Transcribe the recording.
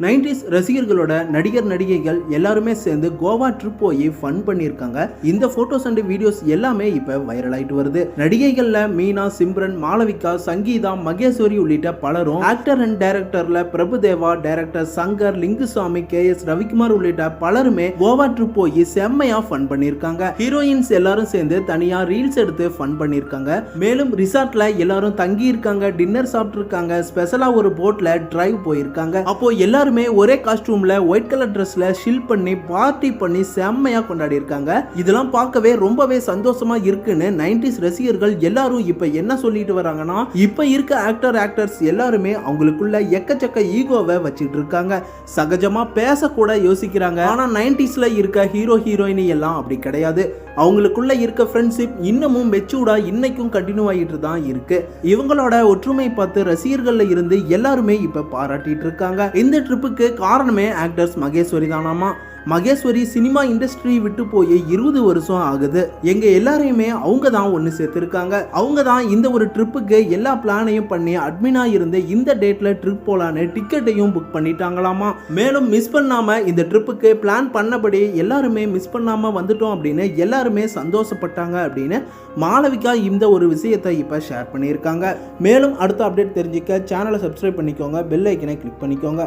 90s ரசிகர்களோட நடிகர் நடிகைகள் எல்லாருமே சேர்ந்து கோவா ட்ரிப் போய் ஃபன் பண்ணியிருக்காங்க. இந்த போட்டோஸ் அண்ட் வீடியோஸ் எல்லாமே இப்ப வைரல் ஆயிட்டு வருது. நடிகைகள்ல மீனா, சிம்ரன், மாளவிகா, சங்கீதா, மகேஸ்வரி உள்ளிட்ட பலரும், ஆக்டர் அண்ட் டைரக்டர்ல பிரபுதேவா, டைரக்டர் சங்கர், லிங்குசாமி, KS ரவிக்குமார் உள்ளிட்ட பலருமே கோவா ட்ரிப் போய் செம்மையா ஃபன் பண்ணியிருக்காங்க. ஹீரோயின்ஸ் எல்லாரும் சேர்ந்து தனியா ரீல்ஸ் எடுத்து ஃபன் பண்ணியிருக்காங்க. மேலும் ரிசார்ட்ல எல்லாரும் தங்கி இருக்காங்க, டின்னர் சாப்பிட்டு இருக்காங்க, ஸ்பெஷலா ஒரு போட்ல டிரைவ் போயிருக்காங்க. அப்போ எல்லாரும் ஒரே காஸ்டியூம்ல ஒயிட் கலர் ட்ரெஸ்ல ஷில் பண்ணி பார்ட்டி பண்ணி செம்மையா கொண்டாடி இருக்காங்க. இதெல்லாம் பார்க்கவே ரொம்பவே சந்தோஷமா இருக்குன்னு 90s ரசிகர்கள் எல்லாரும் இப்ப என்ன சொல்லிட்டு வராங்கன்னா, இப்ப இருக்க ஆக்டர்ஸ் எல்லாருமே அவங்களுக்குள்ள எக்கச்சக்க ஈகோவை வச்சிட்டு இருக்காங்க. சகஜமா பேச கூட யோசிக்கிறாங்க. ஆனா 90sல இருக்க ஹீரோயினி எல்லாம் அப்படி கிடையாது. அவங்களுக்குள்ள இருக்க ஃப்ரெண்ட்ஷிப் இன்னமும் மெச்சூர்டா இன்னைக்கும் கண்டினியூ ஆகிட்டு தான் இருக்கு. இவங்களோட ஒற்றுமை பார்த்து ரசிகர்கள்ல இருந்து எல்லாருமே இப்ப பாராட்டிட்டு இருக்காங்க. இந்த ட்ரிப்புக்கு காரணமே ஆக்டர்ஸ் மகேஸ்வரி தானாமா. மகேஸ்வரி சினிமா இண்டஸ்ட்ரி விட்டு போய் 20 வருஷம் ஆகுது. எங்க எல்லாரையுமே அவங்க தான் ஒன்று சேர்த்திருக்காங்க. அவங்க தான் இந்த ஒரு ட்ரிப்புக்கு எல்லா பிளானையும் பண்ணி அட்மினா இருந்து இந்த டேட்ல ட்ரிப் போலான்னு டிக்கெட்டையும் புக் பண்ணிட்டாங்களாமா. மேலும் மிஸ் பண்ணாம இந்த ட்ரிப்புக்கு பிளான் பண்ணபடி எல்லாருமே மிஸ் பண்ணாம வந்துட்டோம் அப்படின்னு எல்லாருமே சந்தோஷப்பட்டாங்க அப்படின்னு மாளவிகா இந்த ஒரு விஷயத்தை இப்ப ஷேர் பண்ணியிருக்காங்க. மேலும் அடுத்த அப்டேட் தெரிஞ்சுக்க சேனலை சப்ஸ்கிரைப் பண்ணிக்கோங்க, பெல் ஐக்கனை கிளிக் பண்ணிக்கோங்க.